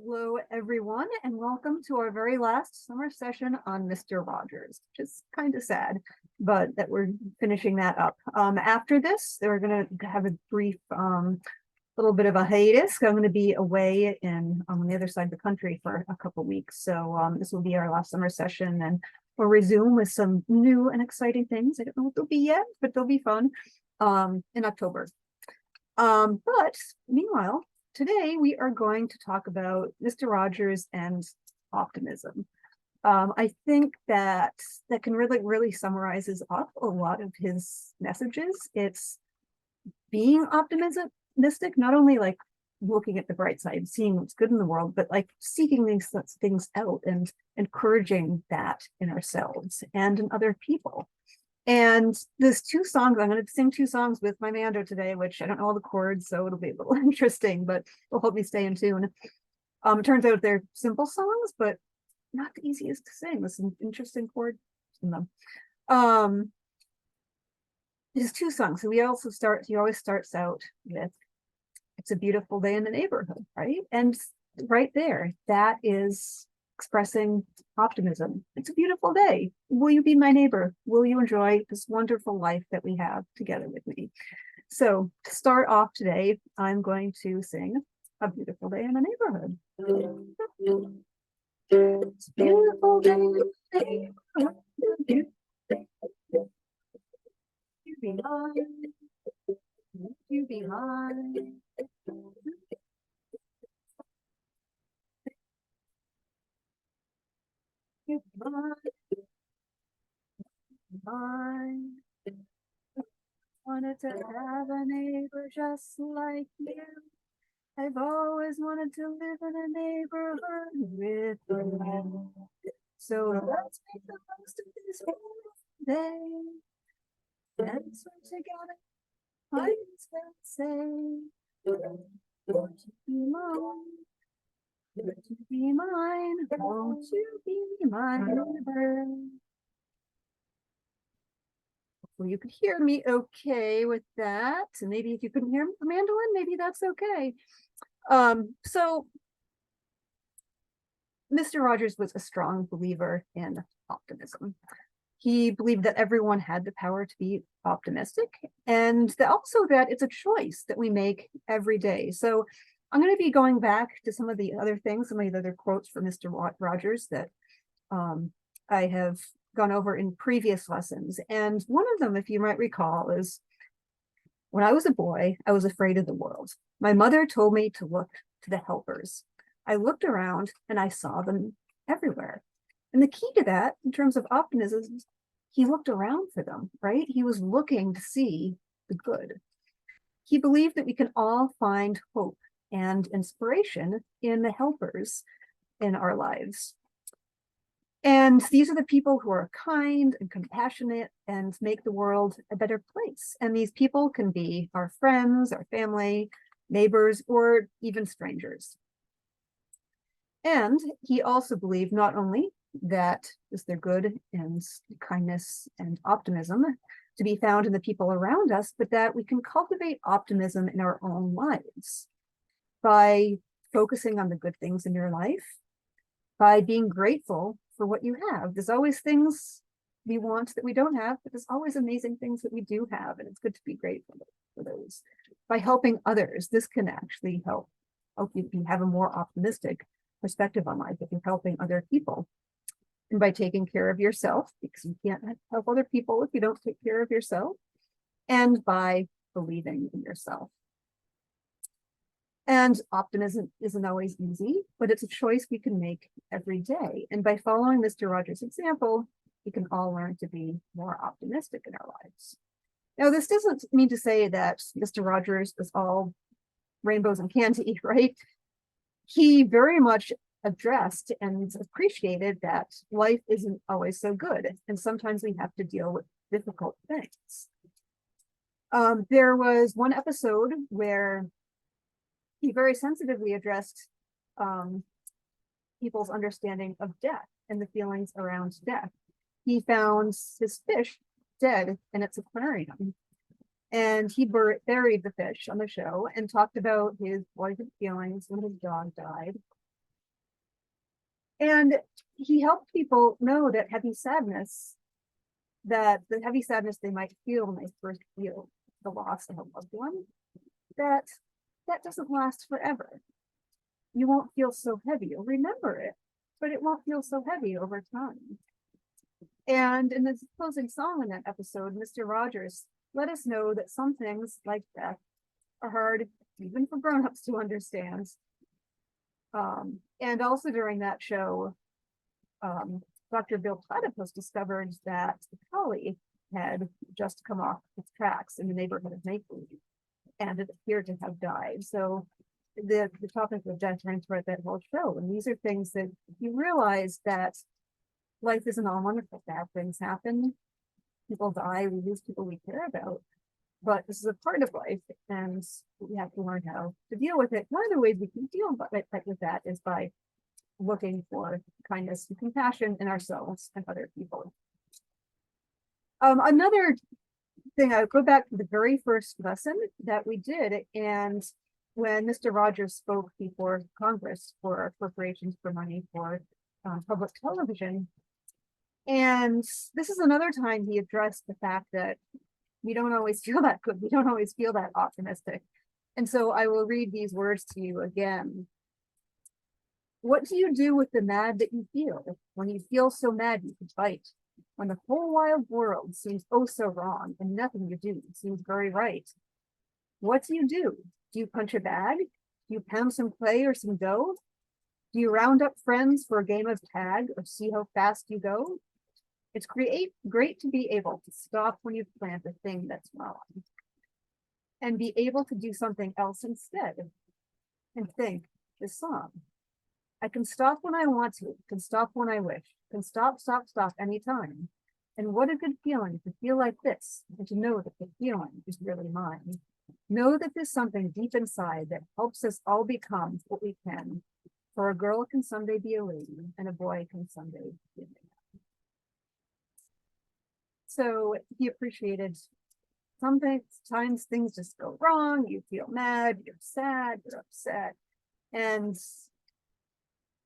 Hello, everyone, and welcome to our very last summer session on Mr. Rogers, which is kind of sad, but that we're finishing that up. After this, we're going to have a brief little bit of a hiatus. I'm going to be away on the other side of the country for a couple of weeks. So this will be our last summer session, and we'll resume with some new and exciting things. I don't know what they'll be yet, but they'll be fun in October. But meanwhile, today we are going to talk about Mr. Rogers and optimism. I think that can really summarizes up a lot of his messages. It's being optimistic, not only like looking at the bright side, seeing what's good in the world, but like seeking these things out and encouraging that in ourselves and in other people. And there's two songs. I'm going to sing two songs with my Mando today, which I don't know all the chords, so it'll be a little interesting, but it'll help me stay in tune. It turns out they're simple songs, but not the easiest to sing. There's some interesting chords in them. There's two songs. So he always starts out with, "It's a beautiful day in the neighborhood," right? And right there, that is expressing optimism. It's a beautiful day. Will you be my neighbor? Will you enjoy this wonderful life that we have together with me? So to start off today, I'm going to sing "A Beautiful Day in the Neighborhood." It's a beautiful day in the neighborhood. You be mine. You be mine. You be mine. Wanted to have a neighbor just like you. I've always wanted to live in a neighborhood with you. So let's make the most of this day. And swim together, I can say, won't you be mine? Won't you be mine? Won't you be my neighbor? Well, you could hear me okay with that. And maybe if you couldn't hear the mandolin, maybe that's okay. So Mr. Rogers was a strong believer in optimism. He believed that everyone had the power to be optimistic, and also that it's a choice that we make every day. So I'm going to be going back to some of the other things, some of the other quotes from Mr. Rogers that I have gone over in previous lessons. And one of them, if you might recall, is, "When I was a boy, I was afraid of the world. My mother told me to look to the helpers. I looked around and I saw them everywhere." And the key to that, in terms of optimism, is he looked around for them, right? He was looking to see the good. He believed that we can all find hope and inspiration in the helpers in our lives. And these are the people who are kind and compassionate and make the world a better place. And these people can be our friends, our family, neighbors, or even strangers. And he also believed not only that is there good and kindness and optimism to be found in the people around us, but that we can cultivate optimism in our own lives by focusing on the good things in your life, by being grateful for what you have. There's always things we want that we don't have, but there's always amazing things that we do have, and it's good to be grateful for those. By helping others, this can actually help you have a more optimistic perspective on life if you're helping other people. And by taking care of yourself, because you can't help other people if you don't take care of yourself, and by believing in yourself. And optimism isn't always easy, but it's a choice we can make every day. And by following Mr. Rogers' example, we can all learn to be more optimistic in our lives. Now, this doesn't mean to say that Mr. Rogers is all rainbows and candy, right? He very much addressed and appreciated that life isn't always so good, and sometimes we have to deal with difficult things. There was one episode where he very sensitively addressed people's understanding of death and the feelings around death. He found his fish dead in its aquarium, and he buried the fish on the show and talked about his feelings when his dog died. And he helped people know that the heavy sadness they might feel when they first feel the loss of a loved one, that doesn't last forever. You won't feel so heavy. You'll remember it, but it won't feel so heavy over time. And in the closing song in that episode, Mr. Rogers let us know that some things like death are hard, even for grown-ups to understand. And also during that show, Dr. Bill Platypus discovered that the collie had just come off its tracks in the neighborhood of Maple, and it appeared to have died. So the topic of death ran throughout that whole show. And these are things that you realize that life isn't all wonderful. Bad things happen. People die. We lose people we care about. But this is a part of life, and we have to learn how to deal with it. One of the ways we can deal with that is by looking for kindness and compassion in ourselves and other people. Another thing, I would go back to the very first lesson that we did, and when Mr. Rogers spoke before Congress for appropriations for money for public television. And this is another time he addressed the fact that we don't always feel that good. We don't always feel that optimistic. And so I will read these words to you again. What do you do with the mad that you feel? When you feel so mad you could bite. When the whole wild world seems oh so wrong and nothing you do seems very right. What do you do? Do you punch a bag? Do you pound some clay or some dough? Do you round up friends for a game of tag or see how fast you go? It's great to be able to stop when you've planned a thing that's wrong and be able to do something else instead and think, this song. I can stop when I want to, can stop when I wish, can stop anytime. And what a good feeling to feel like this and to know that the feeling is really mine. Know that there's something deep inside that helps us all become what we can. For a girl can someday be a lady and a boy can someday be a man. So he appreciated sometimes things just go wrong. You feel mad, you're sad, you're upset. And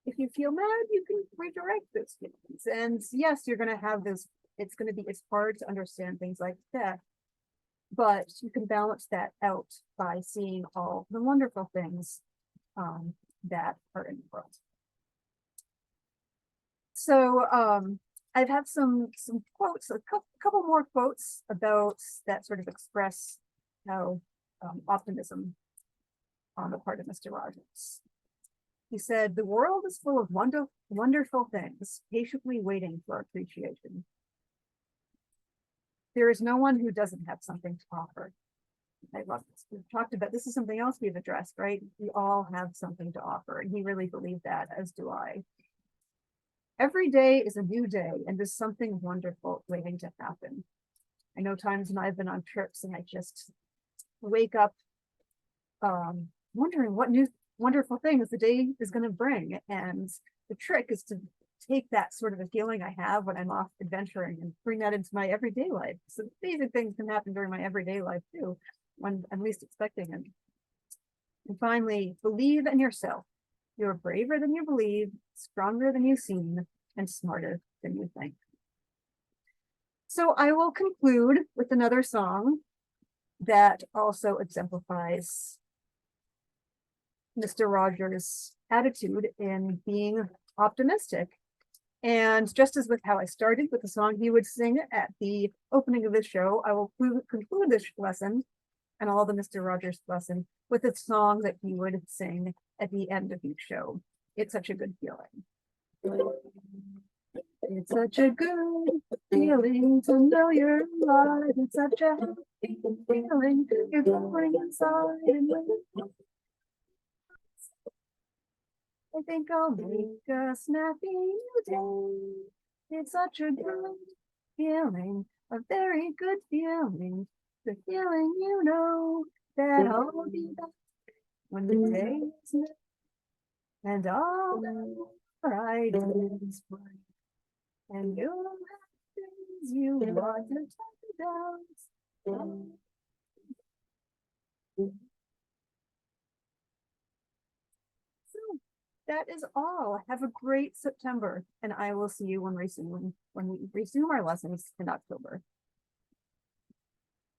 if you feel mad, you can redirect those feelings. And yes, you're going to have this, it's hard to understand things like death, but you can balance that out by seeing all the wonderful things that are in the world. So I've had some quotes, a couple more quotes about that sort of express how optimism on the part of Mr. Rogers. He said, the world is full of wonderful things, patiently waiting for appreciation. There is no one who doesn't have something to offer. I love this. We've talked about, this is something else we've addressed, right? We all have something to offer, and he really believed that, as do I. Every day is a new day, and there's something wonderful waiting to happen. I know times when I've been on trips and I just wake up wondering what new wonderful things the day is going to bring. And the trick is to take that sort of a feeling I have when I'm off adventuring and bring that into my everyday life. So basic things can happen during my everyday life too, when I'm least expecting it. And finally, believe in yourself. You're braver than you believe, stronger than you seem, and smarter than you think. So I will conclude with another song that also exemplifies Mr. Rogers' attitude in being optimistic. And just as with how I started with the song he would sing at the opening of the show, I will conclude this lesson and all the Mr. Rogers lesson with a song that he would sing at the end of each show. It's such a good feeling. It's such a good feeling to know you're alive. It's such a happy feeling you're going inside. And I think I'll make a snappy new day. It's such a good feeling, a very good feeling. The feeling you know that I'll be back when the day is new and all right is bright. And you'll have things you want to talk about. So that is all. Have a great September, and I will see you when we resume our lessons in October.